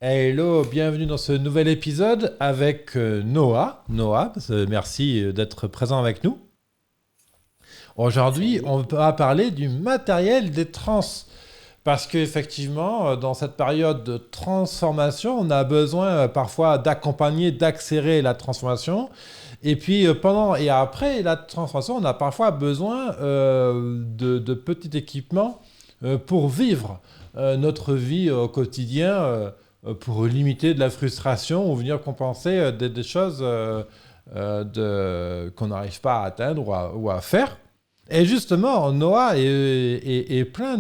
Hello, bienvenue dans ce nouvel épisode avec Noah. Noah, merci d'être présent avec nous. Aujourd'hui, Salut. on va parler du matériel des trans. Parce qu'effectivement, dans cette période de transformation, on a besoin parfois d'accompagner, d'accélérer la transformation. Et puis pendant et après la transformation, on a parfois besoin de petits équipements pour vivre notre vie au quotidien, pour limiter de la frustration ou venir compenser des choses qu'on n'arrive pas à atteindre ou à faire. Et justement, Noah est plein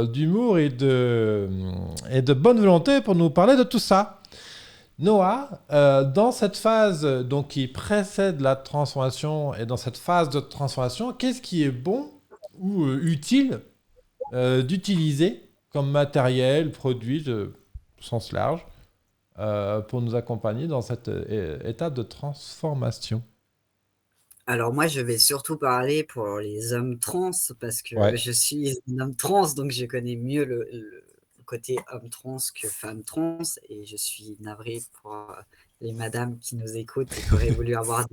d'humour et de bonne volonté pour nous parler de tout ça. Noah, dans cette phase donc, qui précède la transformation et dans cette phase de transformation, qu'est-ce qui est bon ou utile d'utiliser comme matériel, produit de sens large, pour nous accompagner dans cette étape de transformation? Alors moi, je vais surtout parler pour les hommes trans parce que Ouais. je suis un homme trans, donc je connais mieux le côté homme trans que femme trans et je suis navrée pour les madames qui nous écoutent et qui auraient voulu avoir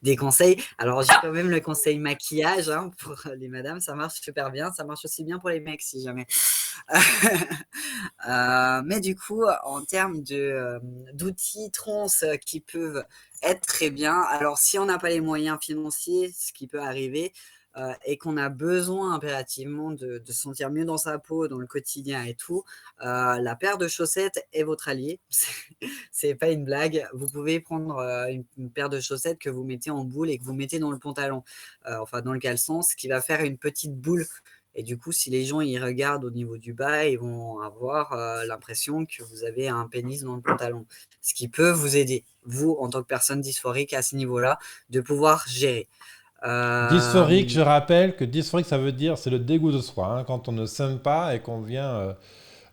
des conseils. Alors j'ai quand même le conseil maquillage hein, pour les madames, ça marche super bien, ça marche aussi bien pour les mecs si jamais. Mais du coup, en termes d'outils trans qui peuvent être très bien, alors si on n'a pas les moyens financiers, ce qui peut arriver, et qu'on a besoin impérativement de se sentir mieux dans sa peau, dans le quotidien et tout, la paire de chaussettes est votre allié. C'est pas une blague. Vous pouvez prendre une paire de chaussettes que vous mettez en boule et que vous mettez dans le pantalon, enfin dans le caleçon, ce qui va faire une petite boule et du coup, si les gens y regardent au niveau du bas, ils vont avoir l'impression que vous avez un pénis dans le pantalon. Ce qui peut vous aider, vous, en tant que personne dysphorique à ce niveau-là, de pouvoir gérer. Dysphorique, Euh, je rappelle que dysphorique, ça veut dire c'est le dégoût de soi, hein, quand on ne s'aime pas et qu'on vient,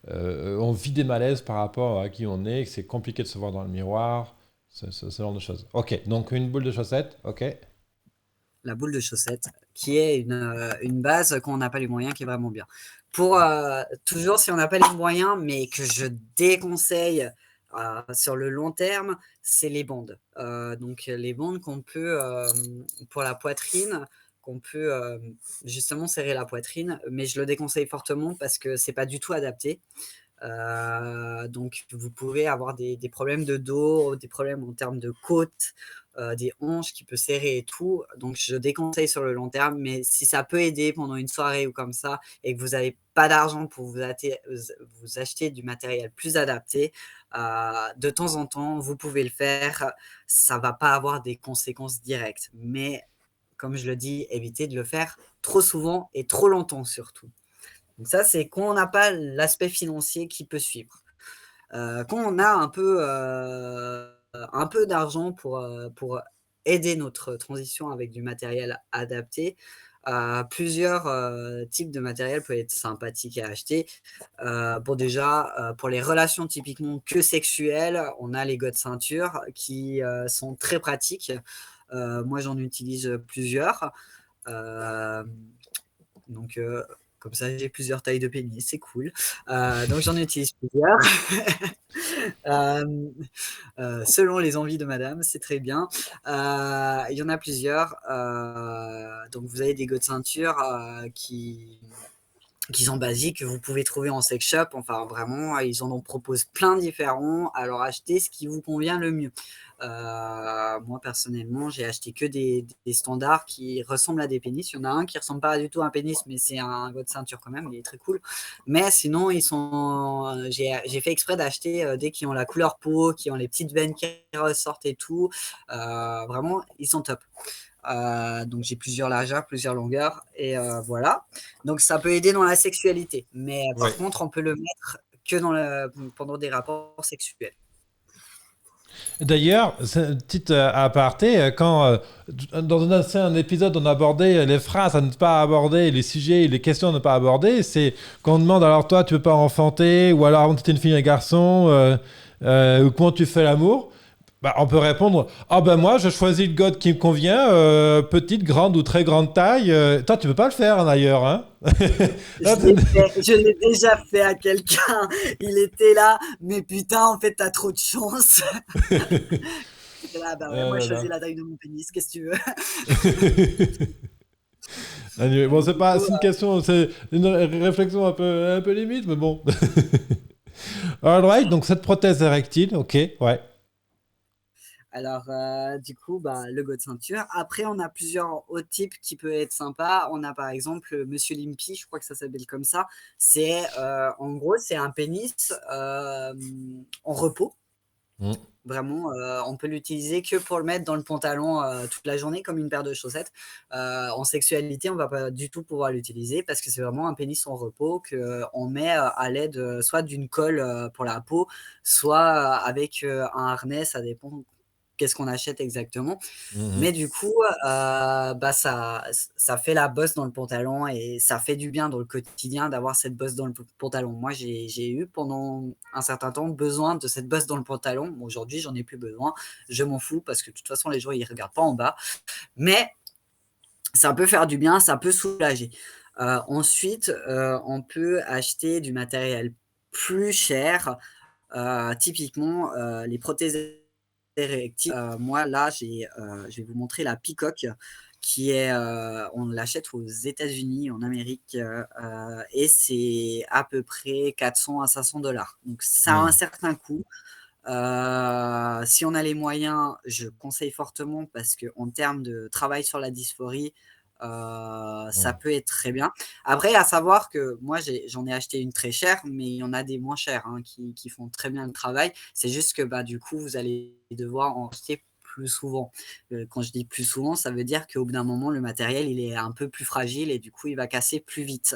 on vit des malaises par rapport à qui on est, que c'est compliqué de se voir dans le miroir, ce genre de choses. Ok, donc une boule de chaussettes, ok. la boule de chaussette, qui est une base quand on n'a pas les moyens, qui est vraiment bien. Pour toujours, si on n'a pas les moyens, mais que je déconseille sur le long terme, c'est les bandes. Donc les bandes qu'on peut, pour la poitrine, qu'on peut justement serrer la poitrine, mais je le déconseille fortement parce que c'est pas du tout adapté. Donc, vous pouvez avoir des problèmes de dos, des problèmes en termes de côte, des hanches qui peut serrer et tout. Donc, je déconseille sur le long terme, mais si ça peut aider pendant une soirée ou comme ça, et que vous n'avez pas d'argent pour vous acheter du matériel plus adapté, de temps en temps, vous pouvez le faire. Ça ne va pas avoir des conséquences directes, mais comme je le dis, évitez de le faire trop souvent et trop longtemps surtout. Donc ça, c'est quand on n'a pas l'aspect financier qui peut suivre. Quand on a un peu d'argent pour aider notre transition avec du matériel adapté, plusieurs types de matériel peuvent être sympathiques à acheter. Bon déjà, pour les relations typiquement que sexuelles, on a les God ceintures qui sont très pratiques. Moi, j'en utilise plusieurs. Euh, donc, comme ça, j'ai plusieurs tailles de pénis, c'est cool. Donc, j'en utilise plusieurs. Euh, Selon les envies de madame, c'est très bien. Il y en a plusieurs. Donc, vous avez des go de ceinture qui sont basiques, que vous pouvez trouver en sex shop. Enfin, vraiment, ils en proposent plein différents. Alors, achetez ce qui vous convient le mieux. Moi, personnellement, j'ai acheté que des standards qui ressemblent à des pénis. Il y en a un qui ressemble pas du tout à un pénis, mais c'est un gros de ceinture quand même. Il est très cool. Mais sinon, j'ai fait exprès d'acheter des qui ont la couleur peau, qui ont les petites veines qui ressortent et tout. Vraiment, ils sont top. Donc j'ai plusieurs largeurs, plusieurs longueurs, et voilà. Donc ça peut aider dans la sexualité, mais Oui. par contre, on peut le mettre que pendant des rapports sexuels. D'ailleurs, c'est une petite aparté, quand dans un ancien épisode on abordait les phrases à ne pas aborder, les sujets, les questions à ne pas aborder, c'est quand on demande alors toi tu veux pas enfanter, ou alors avant tu étais une fille et un garçon, ou comment tu fais l'amour. Bah, on peut répondre, ah ben moi je choisis le god qui me convient, petite, grande ou très grande taille. Toi tu peux pas le faire d'ailleurs, hein. Là, Je l'ai déjà fait à quelqu'un. Il était là, mais putain, en fait, t'as trop de chance. J'étais là, bah ouais, moi, je là, choisis là. la taille de mon pénis, qu'est-ce que tu veux? Bon, Donc, c'est du pas, coup, c'est une question, c'est une réflexion un peu limite, mais bon. Alright, donc cette prothèse érectile, ok, ouais. alors, du coup, bah, le go de ceinture. Après, on a plusieurs autres types qui peuvent être sympas. On a par exemple Monsieur Limpy, je crois que ça s'appelle comme ça. C'est, en gros, c'est un pénis en repos. Mm. Vraiment, on peut l'utiliser que pour le mettre dans le pantalon toute la journée comme une paire de chaussettes. En sexualité, on va pas du tout pouvoir l'utiliser parce que c'est vraiment un pénis en repos qu'on met à l'aide soit d'une colle pour la peau, soit avec un harnais, ça dépend qu'est-ce qu'on achète exactement. Mhm. Mais du coup, bah ça fait la bosse dans le pantalon et ça fait du bien dans le quotidien d'avoir cette bosse dans le pantalon. Moi, j'ai eu pendant un certain temps besoin de cette bosse dans le pantalon. Bon, aujourd'hui, j'en ai plus besoin. Je m'en fous parce que de toute façon, les gens, ils regardent pas en bas. Mais ça peut faire du bien, ça peut soulager. Ensuite, on peut acheter du matériel plus cher, typiquement les prothèses érectiles. Moi, là, je vais vous montrer la Peacock qui est, on l'achète aux États-Unis, en Amérique, et c'est à peu près 400 à 500 dollars. Donc, ça a un Mm. certain coût. Si on a les moyens, je conseille fortement parce qu'en termes de travail sur la dysphorie, ça Mm. peut être très bien. Après, à savoir que moi, j'en ai acheté une très chère, mais il y en a des moins chères qui font très bien le travail. C'est juste que bah, du coup, vous allez devoir en acheter plus souvent. Quand je dis plus souvent, ça veut dire qu'au bout d'un moment, le matériel, il est un peu plus fragile et du coup, il va casser plus vite.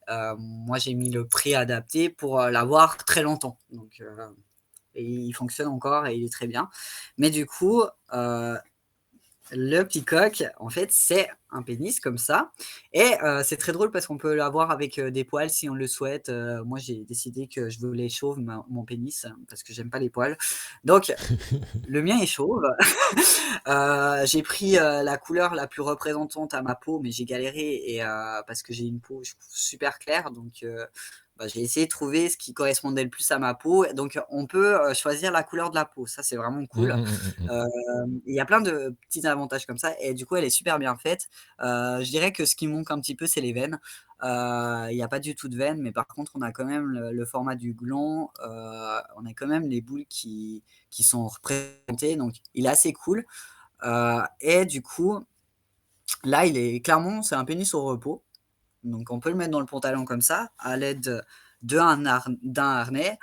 Moi, j'ai mis le prix adapté pour l'avoir très longtemps. Donc, et il fonctionne encore et il est très bien. Mais du coup, le peacock, en fait, c'est un pénis comme ça. Et c'est très drôle parce qu'on peut l'avoir avec des poils si on le souhaite. Moi, j'ai décidé que je voulais chauve mon pénis parce que j'aime pas les poils. Donc, le mien est chauve. J'ai pris la couleur la plus représentante à ma peau, mais j'ai galéré et, parce que j'ai une peau super claire. Donc, bah, j'ai essayé de trouver ce qui correspondait le plus à ma peau. Donc, on peut choisir la couleur de la peau. Ça, c'est vraiment Mm, cool. mm, mm, mm. Euh, il y a plein de petits avantages comme ça. Et du coup, elle est super bien faite. Je dirais que ce qui manque un petit peu, c'est les veines. Il n'y a pas du tout de veines, mais par contre, on a quand même le format du gland. On a quand même les boules qui sont représentées. Donc, il est assez cool. Et du coup, là, il est clairement, c'est un pénis au repos. Donc, on peut le mettre dans le pantalon comme ça, à l'aide d'un harnais.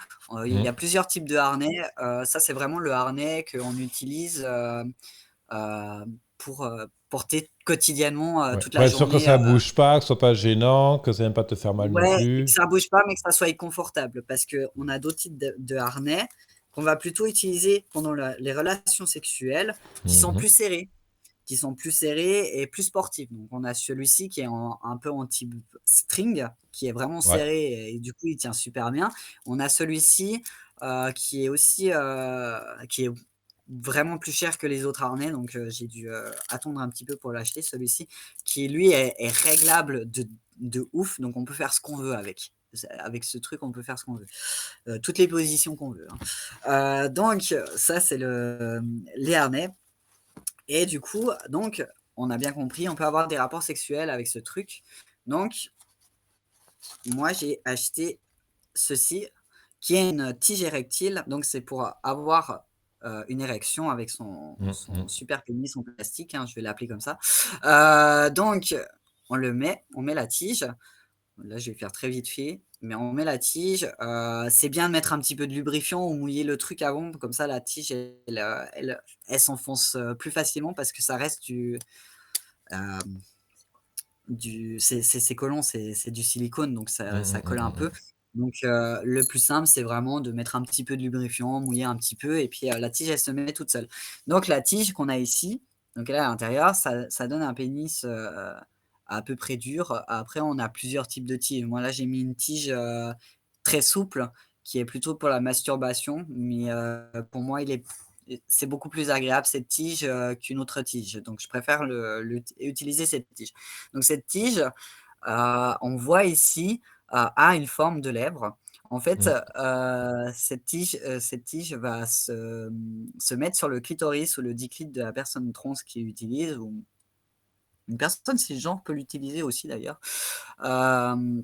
Il y a Mm. plusieurs types de harnais. Ça, c'est vraiment le harnais qu'on utilise pour porter quotidiennement Ouais. toute Pour la être sûr que journée. ça bouge pas, que ce soit pas gênant, que ça vienne pas te faire mal non Ouais, et que plus. ça bouge pas, mais que ça soit confortable. Parce qu'on a d'autres types de harnais qu'on va plutôt utiliser pendant les relations sexuelles qui sont Mhm. plus serrés. Et plus sportifs. Donc, on a celui-ci qui est un peu en type string, qui est vraiment Ouais. serré et du coup, il tient super bien. On a celui-ci qui est aussi qui est vraiment plus cher que les autres harnais. Donc, j'ai dû attendre un petit peu pour l'acheter, celui-ci, qui lui est réglable de ouf. Donc, on peut faire ce qu'on veut avec. Avec ce truc, on peut faire ce qu'on veut. Toutes les positions qu'on veut, hein. Donc, ça, c'est les harnais. Et du coup, donc, on a bien compris, on peut avoir des rapports sexuels avec ce truc. Donc, moi, j'ai acheté ceci, qui est une tige érectile. Donc, c'est pour avoir une érection avec Mm, son mm. super pénis en plastique, hein, je vais l'appeler comme ça. Donc, on met la tige. Là, je vais faire très vite fait, mais on met la tige. C'est bien de mettre un petit peu de lubrifiant ou mouiller le truc avant, comme ça la tige, elle s'enfonce plus facilement parce que ça reste euh, c'est collant, c'est du silicone, donc Mm, ça mm, colle un mm, peu. Donc le plus simple, c'est vraiment de mettre un petit peu de lubrifiant, mouiller un petit peu, et puis la tige, elle se met toute seule. Donc la tige qu'on a ici, donc là à l'intérieur, ça donne un pénis à peu près dur. Après, on a plusieurs types de tiges. Moi là, j'ai mis une tige très souple, qui est plutôt pour la masturbation, mais pour moi, c'est beaucoup plus agréable cette tige, qu'une autre tige. Donc je préfère utiliser cette tige. Donc cette tige, on voit ici, a une forme de lèvre. En fait, Mm. cette tige va se mettre sur le clitoris ou le diclite de la personne trans qui l'utilise, ou une personne cisgenre peut l'utiliser aussi d'ailleurs. Hem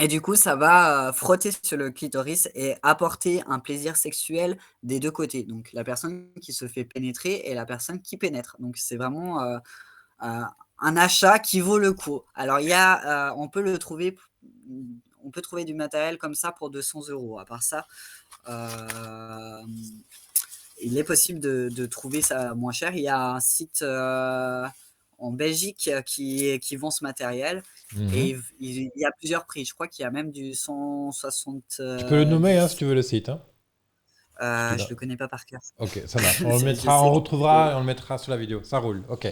Et du coup, ça va, frotter sur le clitoris et apporter un plaisir sexuel des 2 côtés. Donc la personne qui se fait pénétrer et la personne qui pénètre. Donc c'est vraiment, un achat qui vaut le coup. Alors on peut trouver du matériel comme ça pour 200 €. À part ça, hem, il est possible de trouver ça moins cher. Il y a un site, en Belgique, qui vend ce matériel, et Mhm. il y a plusieurs prix. Je crois qu'il y a même du Tu peux le nommer, hein, si 170. tu veux, le site, hein. Je te Je donne. le connais pas par cœur. Ok, ça marche. On le Je mettra, sais on que retrouvera et on le mettra sur la vidéo. Ça roule. Ok.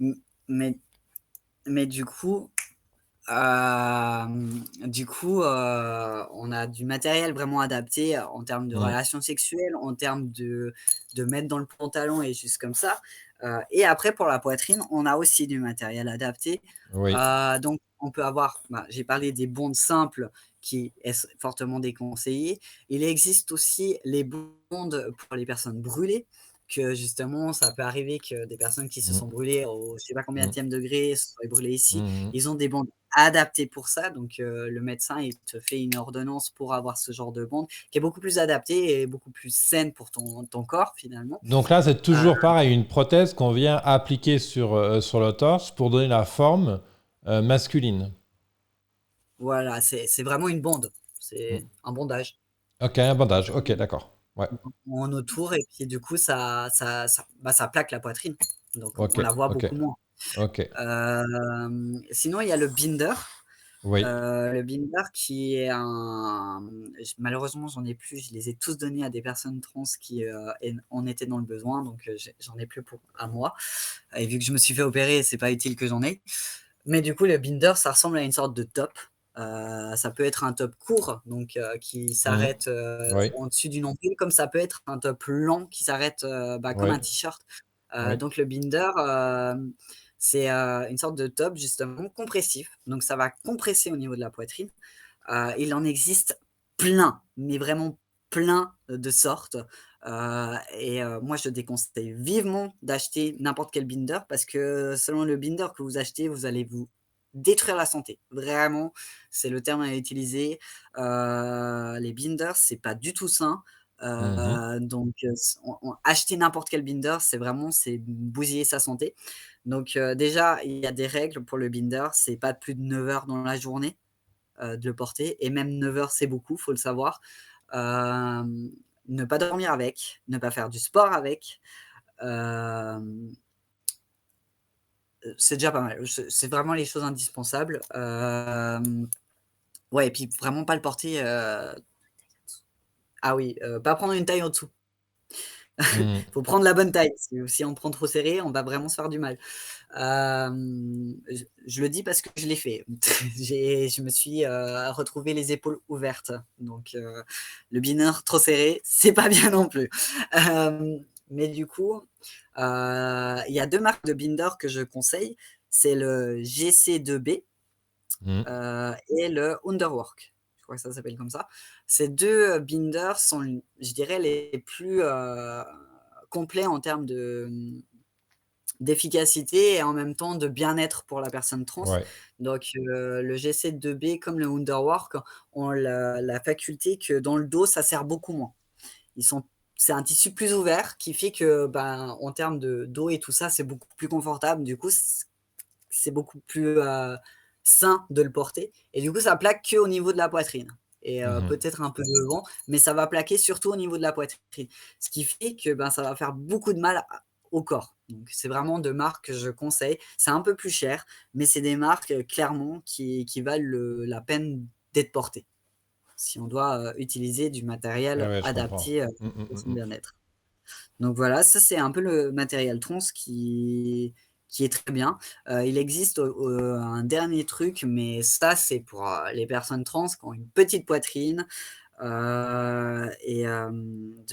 m mais mais on a du matériel vraiment adapté en termes de Mm. relations sexuelles, en termes de mettre dans le pantalon et juste comme ça. Et après pour la poitrine, on a aussi du matériel adapté. Oui. Donc on peut avoir, j'ai parlé des bondes simples qui est fortement déconseillé. Il existe aussi les bondes pour les personnes brûlées, que justement ça peut arriver que des personnes qui se Mm. sont brûlées au je sais pas Mm. combienième degré se soient brûlées ici. Mhm. Ils ont des bandes adaptées pour ça, donc le médecin, il te fait une ordonnance pour avoir ce genre de bande qui est beaucoup plus adaptée et beaucoup plus saine pour ton corps finalement. Donc là, c'est Heu, toujours pareil, une prothèse qu'on vient appliquer sur le torse pour donner la forme masculine. voilà, c'est vraiment une bande, c'est Mm. un bandage Ok, un bandage. Ok, d'accord. Ouais. en autour, et puis du coup ça plaque la poitrine, donc Ok, on la voit ok, beaucoup moins. ok. Sinon il y a le binder. Oui. Le binder qui est malheureusement j'en ai plus, je les ai tous donnés à des personnes trans qui, en étaient dans le besoin, donc j'en ai plus pour à moi, et vu que je me suis fait opérer, c'est pas utile que j'en ai. Mais du coup, le binder, ça ressemble à une sorte de top. Ça peut être un top court, donc qui Mhm. s'arrête, Oui. en dessus du nombril, comme ça peut être un top long qui s'arrête, comme un Oui. t-shirt. Oui. Donc le binder, c'est, une sorte de top justement compressif. Donc ça va compresser au niveau de la poitrine. Il en existe plein, mais vraiment plein de sortes. Moi, je déconseille vivement d'acheter n'importe quel binder, parce que selon le binder que vous achetez, vous allez vous détruire la santé. Vraiment, c'est le terme à utiliser. Les binders, c'est pas du tout sain. Mhm. Donc, acheter n'importe quel binder, c'est bousiller sa santé. Donc, déjà, il y a des règles pour le binder, c'est pas plus de 9 heures dans la journée, de le porter, et même 9 heures, c'est beaucoup, faut le savoir. Hem, Ne pas dormir avec, ne pas faire du sport avec, hem, c'est déjà pas mal. C'est vraiment les choses indispensables. Ouais, et puis vraiment pas le porter, ah oui, pas prendre une taille en dessous. Mhm. Faut prendre la bonne taille. Si on prend trop serré, on va vraiment se faire du mal. Je le dis parce que je l'ai fait. Je me suis, retrouvé les épaules ouvertes, donc le binder trop serré, c'est pas bien non plus. Mais du coup, il y a 2 marques de binder que je conseille, c'est le GC2B, Mhm. et le Underwork. Je crois que ça s'appelle comme ça. Ces 2 binders sont, je dirais, les plus, complets en termes d'efficacité et en même temps de bien-être pour la personne trans. Ouais. Donc le GC2B comme le Wonderwork ont la faculté que dans le dos, ça serre beaucoup moins. Ils sont C'est un tissu plus ouvert qui fait que, ben, en termes de dos et tout ça, c'est beaucoup plus confortable. Du coup, c'est beaucoup plus, sain de le porter, et du coup, ça plaque qu'au niveau de la poitrine, et Mhm. peut-être un peu devant, mais ça va plaquer surtout au niveau de la poitrine. Ce qui fait que, ben, ça va faire beaucoup de mal au corps. Donc c'est vraiment 2 marques que je conseille. C'est un peu plus cher, mais c'est des marques, clairement qui valent la peine d'être portées, si on doit, utiliser du Ah matériel ouais, je comprends. adapté, Mm, mm, pour son mm, mm. bien-être. Donc voilà, ça c'est un peu le matériel trans qui est très bien. Il existe, un dernier truc, mais ça c'est pour, les personnes trans qui ont une petite poitrine, De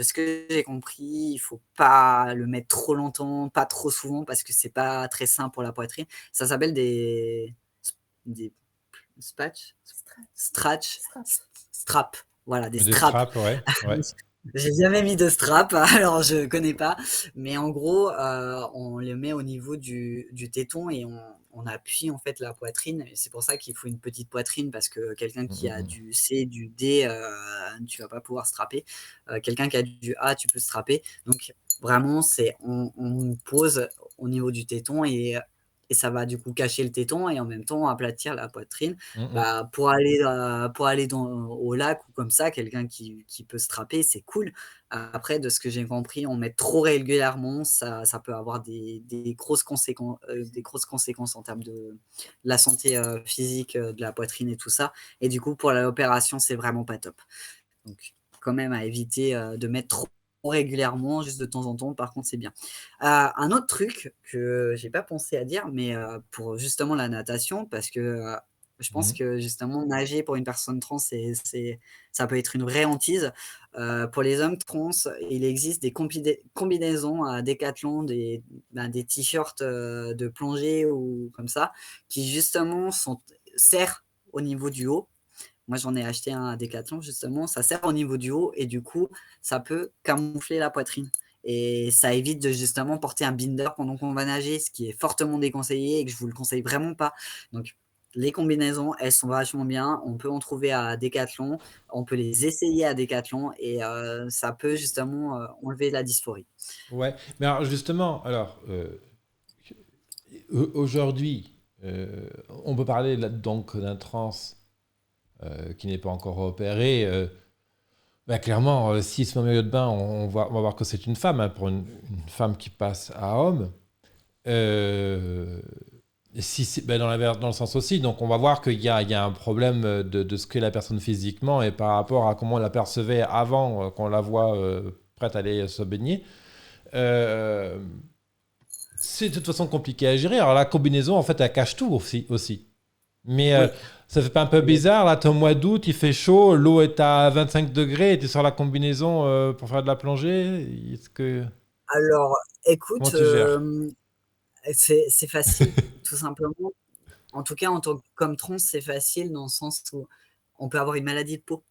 ce que j'ai compris, il faut pas le mettre trop longtemps, pas trop souvent parce que c'est pas très sain pour la poitrine. Ça s'appelle des spatch? Stratch? Strap. Voilà, des Des straps. straps, ouais, ouais. J'ai jamais mis de strap, alors je connais pas. Mais en gros, on les met au niveau du téton et on appuie en fait la poitrine. Et c'est pour ça qu'il faut une petite poitrine parce que quelqu'un qui a du C, du D, tu vas pas pouvoir strapper. Quelqu'un qui a du A, tu peux strapper. Donc vraiment, on pose au niveau du téton et ça va du coup cacher le téton et en même temps aplatir la poitrine. Bah, pour aller au lac ou comme ça, quelqu'un qui peut strapper, c'est cool. Après, de ce que j'ai compris, on met trop régulièrement, ça peut avoir des grosses conséquences en termes de la santé physique de la poitrine et tout ça. Et du coup, pour l'opération, c'est vraiment pas top. Donc, quand même à éviter de mettre trop régulièrement, juste de temps en temps, par contre, c'est bien. Un autre truc que j'ai pas pensé à dire, mais pour justement la natation, parce que je pense que justement nager pour une personne trans, ça peut être une vraie hantise. Pour les hommes trans, il existe des combinaisons à Decathlon, des t-shirts de plongée ou comme ça, qui justement serrent au niveau du haut. Moi, j'en ai acheté un à Decathlon, justement. Ça sert au niveau du haut et du coup, ça peut camoufler la poitrine. Et ça évite de justement porter un binder pendant qu'on va nager, ce qui est fortement déconseillé et que je vous le conseille vraiment pas. Donc, les combinaisons, elles sont vachement bien. On peut en trouver à Decathlon. On peut les essayer à Decathlon et ça peut justement enlever la dysphorie. Ouais, mais alors justement, aujourd'hui, on peut parler donc d'un trans qui n'est pas encore opéré. Bah, clairement, s'il se met en maillot de bain, on va voir que c'est une femme, hein, pour une femme qui passe à homme. Euh, Si ben dans le sens aussi, donc on va voir qu'il y a un problème de ce qu'est la personne physiquement et par rapport à comment on la percevait avant qu'on la voit prête à aller se baigner. Euh, c'est de toute façon compliqué à gérer. Alors la combinaison, en fait, elle cache tout aussi. Mais Oui. ça fait pas un peu bizarre, là, t'es au mois d'août, il fait chaud, l'eau est à 25 degrés et tu sors la combinaison pour faire de la plongée. Alors, Comment écoute, tu gères? c'est facile, tout simplement. En tout cas, en tant comme trans, c'est facile dans le sens où on peut avoir une maladie de peau.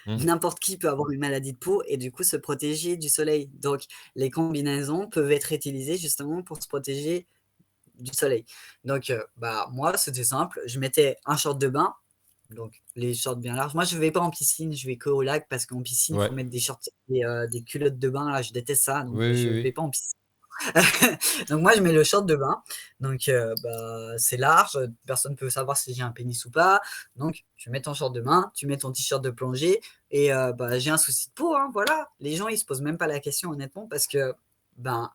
Hmm. N'importe qui peut avoir une maladie de peau et du coup se protéger du soleil. Donc, les combinaisons peuvent être utilisées justement pour se protéger du soleil. Donc, bah, moi, c'était simple. Je mettais un short de bain, donc les shorts bien larges. Moi, je ne vais pas en piscine, je vais qu'au lac parce qu'en piscine, il Ouais. faut mettre des shorts, des culottes de bain. Là, je déteste ça, Oui, donc je oui, ne vais oui. pas en piscine. Donc moi, je mets le short de bain. Donc bah, c'est large, personne ne peut savoir si j'ai un pénis ou pas. Donc tu mets ton short de bain, tu mets ton t-shirt de plongée et bah, j'ai un souci de peau. Hein, voilà. Les gens, ils se posent même pas la question honnêtement parce que ben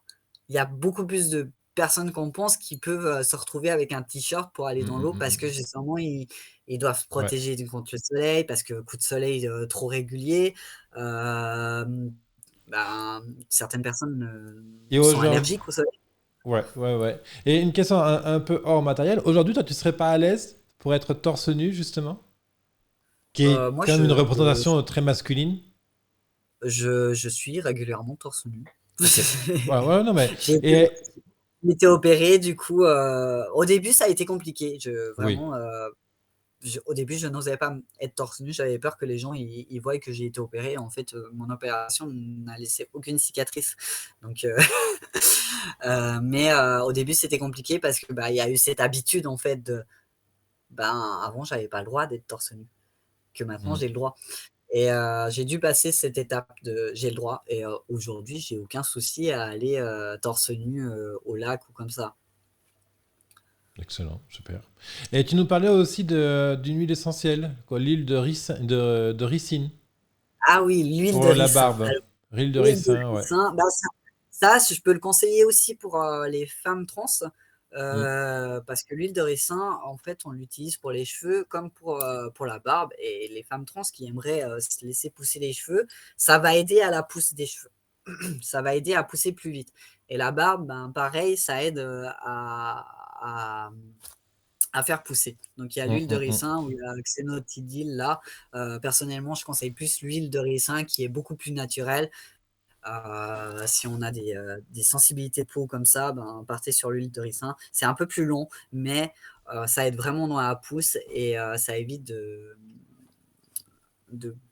il y a beaucoup plus de personnes qu'on pense qui peuvent se retrouver avec un t-shirt pour aller dans l'eau parce que justement ils doivent se Ouais. protéger contre le soleil parce que coup de soleil trop régulier. Euh, ben, certaines personnes Et sont aujourd'hui, allergiques au soleil. ouais, ouais, ouais. Et une question un peu hors matériel. Aujourd'hui, toi, tu serais pas à l'aise pour être torse nu, justement? Qui est Moi, quand même une représentation très masculine. je suis régulièrement torse nu. Ok. Ouais, ouais, non, mais. J'ai Et. été opéré, du coup, au début, ça a été compliqué. Oui. Vraiment, au début, je n'osais pas être torse nu. J'avais peur que les gens ils voient que j'ai été opéré. En fait, mon opération n'a laissé aucune cicatrice. Donc, mais au début, c'était compliqué parce que bah, il y a eu cette habitude en fait ben, avant, j'avais pas le droit d'être torse nu. Que maintenant, Hmm. j'ai le droit. Et j'ai dû passer cette étape de j'ai le droit. Et aujourd'hui, j'ai aucun souci à aller torse nu au lac ou comme ça. Excellent, super. Et tu nous parlais aussi d'une huile essentielle, quoi, l'huile de ricine, Ah oui, l'huile de pour la ricin. barbe. Alors, L'huile de l'huile de ricin, ouais. ricin, bah, ça, je peux le conseiller aussi pour les femmes trans. Hmm. Parce que l'huile de ricin, en fait, on l'utilise pour les cheveux comme pour la barbe. Et les femmes trans qui aimeraient se laisser pousser les cheveux, ça va aider à la pousse des cheveux. Ça va aider à pousser plus vite. Et la barbe, ben, pareil, ça aide à faire pousser. Donc il y a l'huile de ricin ou la xénotidyle là. Personnellement, je conseille plus l'huile de ricin qui est beaucoup plus naturelle. Si on a des sensibilités de peau comme ça, ben, partez sur l'huile de ricin. C'est un peu plus long, mais ça aide vraiment dans la pousse et ça évite de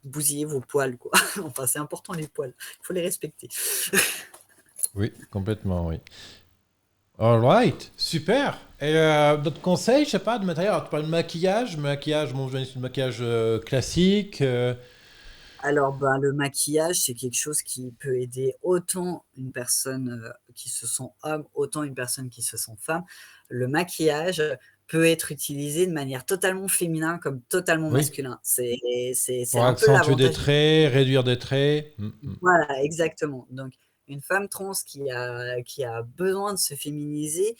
bousiller vos poils, quoi. Enfin, c'est important les poils, il faut les respecter. Oui, complètement, oui. All right, super. Et d'autres conseils, je sais pas, de matériel. Alors, tu parles de maquillage. Maquillage, bon, je vais du maquillage classique. Alors, ben, le maquillage, c'est quelque chose qui peut aider autant une personne qui se sent homme, autant une personne qui se sent femme. Le maquillage peut être utilisé de manière totalement féminin comme totalement Oui, masculin. C'est pour un peu accentuer des l'avantage. traits, réduire des traits. Voilà, exactement. Donc, une femme trans qui a besoin de se féminiser,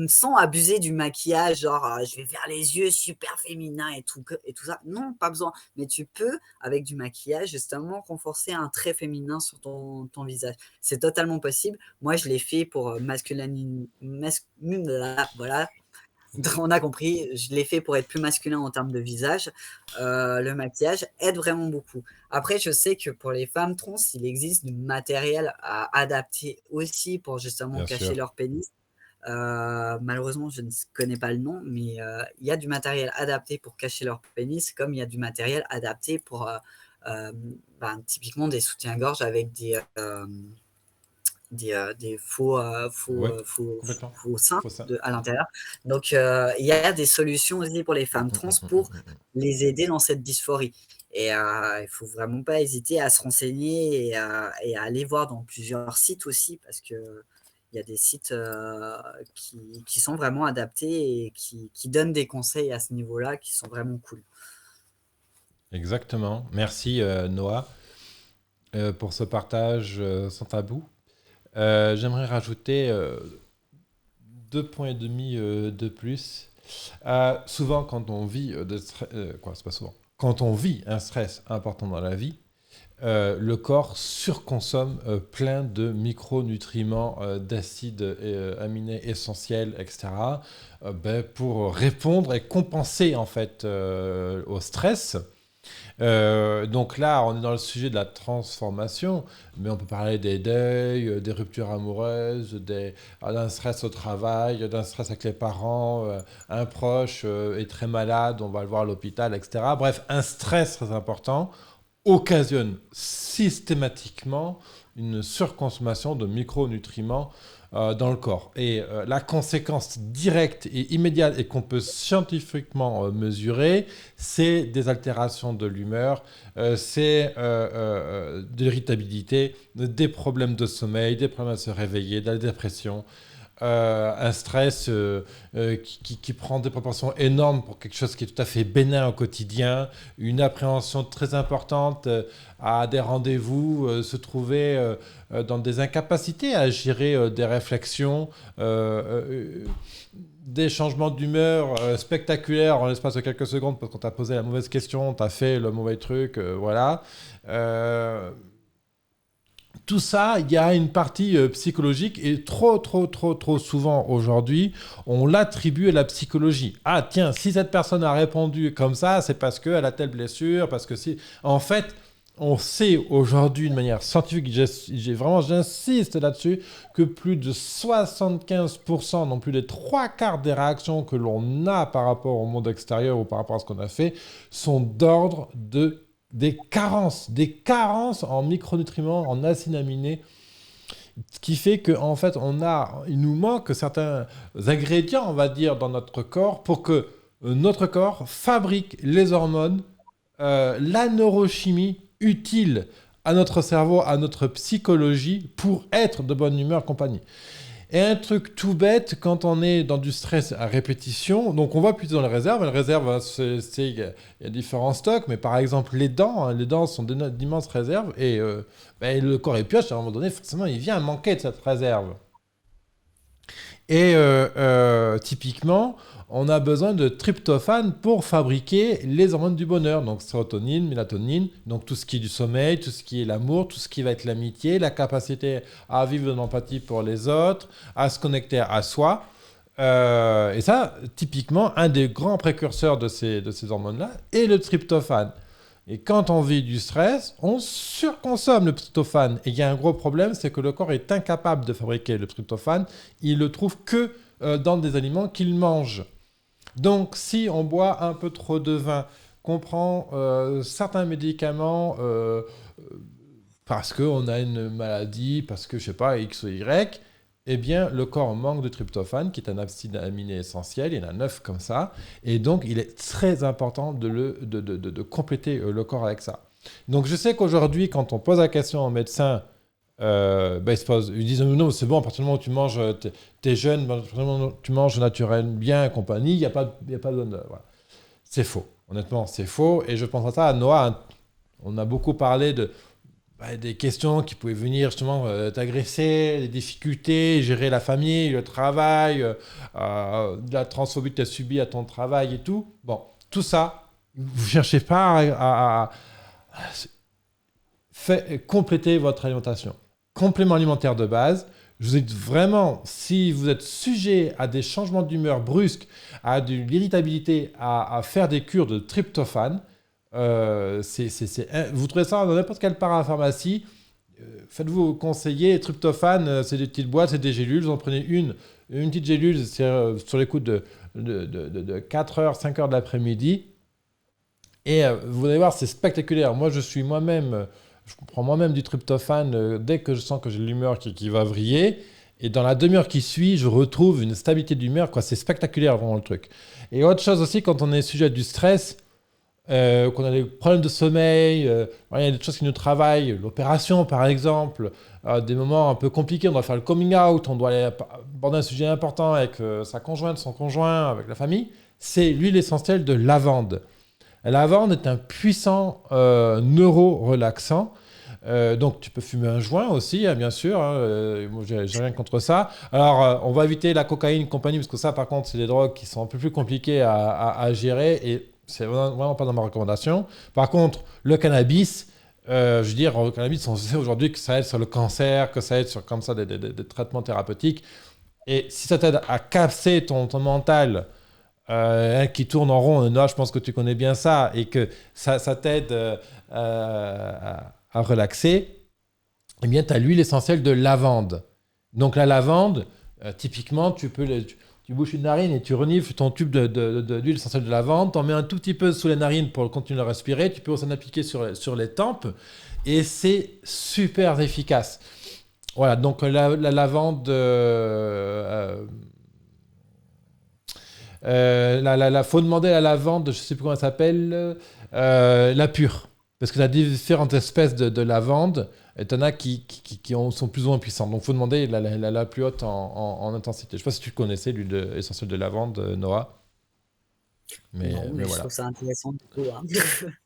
sans abuser du maquillage, genre, je vais faire les yeux super féminins et tout ça. Non, pas besoin. Mais tu peux, avec du maquillage, justement, renforcer un trait féminin sur ton visage. C'est totalement possible. Moi, je l'ai fait pour voilà, on a compris, je l'ai fait pour être plus masculin en termes de visage. Le maquillage aide vraiment beaucoup. Après, je sais que pour les femmes trans, il existe du matériel adapté aussi pour justement Bien cacher sûr. leur pénis. Malheureusement, je ne connais pas le nom, mais il y a du matériel adapté pour cacher leur pénis, comme il y a du matériel adapté pour euh, typiquement des soutiens-gorge avec des Oui, complètement. faux seins Faut ça. à l'intérieur. Donc, il y a des solutions aussi pour les femmes trans pour les aider dans cette dysphorie. Et il faut vraiment pas hésiter à se renseigner et à aller voir dans plusieurs sites aussi, parce que il y a des sites qui sont vraiment adaptés et qui donnent des conseils à ce niveau-là qui sont vraiment cool. Exactement. Merci Noah pour ce partage sans tabou. J'aimerais rajouter 2 points et demi de plus. Souvent, quand on vit quoi, c'est pas souvent. Quand on vit un stress important dans la vie, le corps surconsomme plein de micronutriments, d'acides aminés essentiels, etc., pour répondre et compenser en fait au stress. Donc là, on est dans le sujet de la transformation, mais on peut parler des deuils, des ruptures amoureuses, d'un stress au travail, d'un stress avec les parents, un proche est très malade, on va le voir à l'hôpital, etc. Bref, un stress très important occasionne systématiquement une surconsommation de micronutriments dans le corps. Et la conséquence directe et immédiate et qu'on peut scientifiquement mesurer, c'est des altérations de l'humeur, c'est de l'irritabilité, des problèmes de sommeil, des problèmes à se réveiller, de la dépression. Un stress qui prend des proportions énormes pour quelque chose qui est tout à fait bénin au quotidien, une appréhension très importante à des rendez-vous, se trouver dans des incapacités à gérer des réflexions, des changements d'humeur spectaculaires en l'espace de quelques secondes parce qu'on t'a posé la mauvaise question, t'as fait le mauvais truc, voilà. Tout ça, il y a une partie psychologique et trop souvent aujourd'hui, on l'attribue à la psychologie. Ah tiens, si cette personne a répondu comme ça, c'est parce qu'elle a telle blessure, parce que si... En fait, on sait aujourd'hui de manière scientifique, j'insiste là-dessus, que plus de 75%, non plus des 3/4 des réactions que l'on a par rapport au monde extérieur ou par rapport à ce qu'on a fait, sont d'ordre de des carences en micronutriments, en acides aminés, ce qui fait qu'en fait, il nous manque certains ingrédients, on va dire, dans notre corps pour que notre corps fabrique les hormones, la neurochimie utile à notre cerveau, à notre psychologie pour être de bonne humeur, compagnie. Et un truc tout bête, quand on est dans du stress à répétition, donc on va plutôt dans les réserves. Les réserves, il y a différents stocks, mais par exemple les dents, hein, les dents sont d'immenses réserves, et le corps est pioche, à un moment donné, forcément, il vient à manquer de cette réserve. Et typiquement, on a besoin de tryptophane pour fabriquer les hormones du bonheur. Donc sérotonine, mélatonine, donc tout ce qui est du sommeil, tout ce qui est l'amour, tout ce qui va être l'amitié, la capacité à vivre de l'empathie pour les autres, à se connecter à soi. Et ça, typiquement, un des grands précurseurs de ces hormones-là est le tryptophane. Et quand on vit du stress, on surconsomme le tryptophane. Et il y a un gros problème, c'est que le corps est incapable de fabriquer le tryptophane. Il le trouve que dans des aliments qu'il mange. Donc, si on boit un peu trop de vin, qu'on prend certains médicaments parce qu'on a une maladie, parce que, je sais pas, X ou Y, eh bien, le corps manque de tryptophane, qui est un acide aminé essentiel. Il y en a 9 comme ça. Et donc, il est très important de compléter le corps avec ça. Donc, je sais qu'aujourd'hui, quand on pose la question aux médecins, ils disent non, c'est bon, à partir du moment où tu manges, t'es jeune, à partir du moment où tu manges naturel, bien, et compagnie, il y a pas besoin de. Voilà. C'est faux. Honnêtement, c'est faux. Et je pense à ça à Noah. Hein. On a beaucoup parlé des questions qui pouvaient venir justement t'agresser, des difficultés, gérer la famille, le travail, de la transphobie que tu as subie à ton travail et tout. Bon, tout ça, vous ne cherchez pas compléter votre alimentation. Complément alimentaire de base. Je vous dis vraiment, si vous êtes sujet à des changements d'humeur brusques, à de l'irritabilité, à faire des cures de tryptophane, vous trouvez ça dans n'importe quelle parapharmacie. Faites-vous conseiller. Tryptophane, c'est des petites boîtes, c'est des gélules. Vous en prenez une petite gélule sur les coups de 4 heures, 5 heures de l'après-midi. Et vous allez voir, c'est spectaculaire. Moi, je prends moi-même du tryptophane dès que je sens que j'ai l'humeur qui va vriller. Et dans la demi-heure qui suit, je retrouve une stabilité d'humeur. C'est spectaculaire, vraiment, le truc. Et autre chose aussi, quand on est sujet à du stress, qu'on a des problèmes de sommeil, il y a des choses qui nous travaillent, l'opération par exemple, des moments un peu compliqués, on doit faire le coming out, on doit aller aborder un sujet important avec sa conjointe, son conjoint, avec la famille, c'est l'huile essentielle de lavande. La lavande est un puissant neuro-relaxant. Donc tu peux fumer un joint aussi, hein, bien sûr. Hein, moi, j'ai rien contre ça. Alors, on va éviter la cocaïne, compagnie, parce que ça, par contre, c'est des drogues qui sont un peu plus compliquées à gérer et c'est vraiment pas dans ma recommandation. Par contre, le cannabis, je veux dire, le cannabis, on sait aujourd'hui que ça aide sur le cancer, que ça aide sur comme ça des traitements thérapeutiques. Et si ça t'aide à casser ton mental qui tourne en rond, là, je pense que tu connais bien ça, et que ça t'aide à relaxer, eh bien, tu as l'huile essentielle de lavande. Donc, la lavande, typiquement, tu bouches une narine et tu renifles ton tube d'huile essentielle de lavande, tu en mets un tout petit peu sous les narines pour continuer à respirer, tu peux aussi en appliquer sur les tempes, et c'est super efficace. Voilà, donc la lavande, faut demander à la lavande, je ne sais plus comment elle s'appelle, la pure. Parce que tu as différentes espèces de lavande, et tu en as qui sont plus ou moins puissantes. Donc il faut demander la plus haute en intensité. Je ne sais pas si tu connaissais l'huile essentielle de lavande, Noah. Non, Mais mais je voilà. trouve ça intéressant du coup, hein.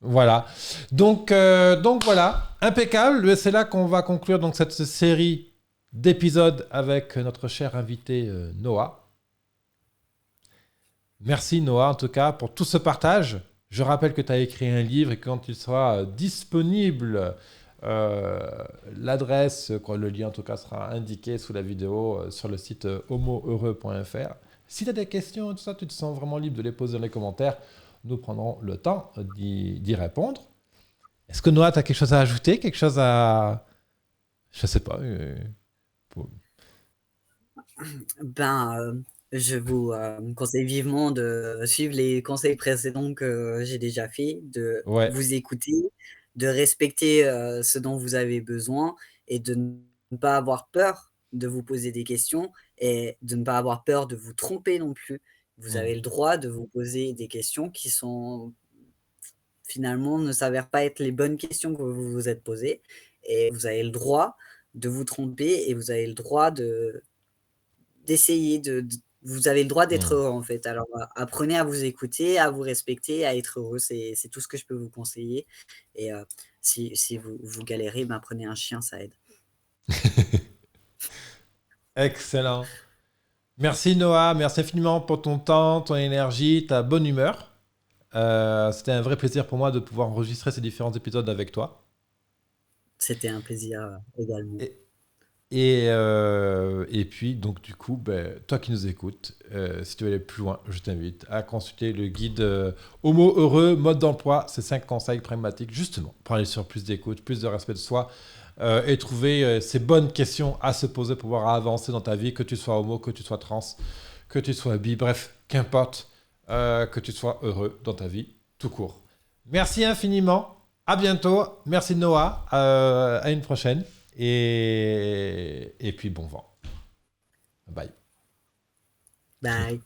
Voilà. Donc voilà, impeccable. C'est là qu'on va conclure donc cette série d'épisodes avec notre cher invité Noah. Merci Noah en tout cas pour tout ce partage. Je rappelle que tu as écrit un livre et quand il sera disponible, l'adresse, le lien en tout cas sera indiqué sous la vidéo sur le site homoheureux.fr. Si tu as des questions et tout ça, tu te sens vraiment libre de les poser dans les commentaires. Nous prendrons le temps d'y répondre. Est-ce que Noah, tu as quelque chose à ajouter? Quelque chose à... Je sais pas. Ben, je vous conseille vivement de suivre les conseils précédents que j'ai déjà fait, de Ouais. vous écouter, de respecter ce dont vous avez besoin et de ne pas avoir peur de vous poser des questions et de ne pas avoir peur de vous tromper non plus. Vous avez le droit de vous poser des questions qui sont finalement ne s'avèrent pas être les bonnes questions que vous vous êtes posées et vous avez le droit de vous tromper et vous avez le droit d'essayer vous avez le droit d'être Mm. heureux, en fait. Alors, apprenez à vous écouter, à vous respecter, à être heureux. C'est tout ce que je peux vous conseiller et si vous galérez, ben, prenez un chien, ça aide. Excellent. Merci Noah, merci infiniment pour ton temps, ton énergie, ta bonne humeur. C'était un vrai plaisir pour moi de pouvoir enregistrer ces différents épisodes avec toi. C'était un plaisir, également. Et, Et puis, donc, du coup, toi qui nous écoutes, si tu veux aller plus loin, je t'invite à consulter le guide Homo heureux, mode d'emploi, ces 5 conseils pragmatiques, justement, pour aller sur plus d'écoute, plus de respect de soi et trouver ces bonnes questions à se poser pour pouvoir avancer dans ta vie, que tu sois homo, que tu sois trans, que tu sois bi, bref, qu'importe, que tu sois heureux dans ta vie, tout court. Merci infiniment, à bientôt, merci Noah, à une prochaine. Et puis bon vent. Bye. Bye.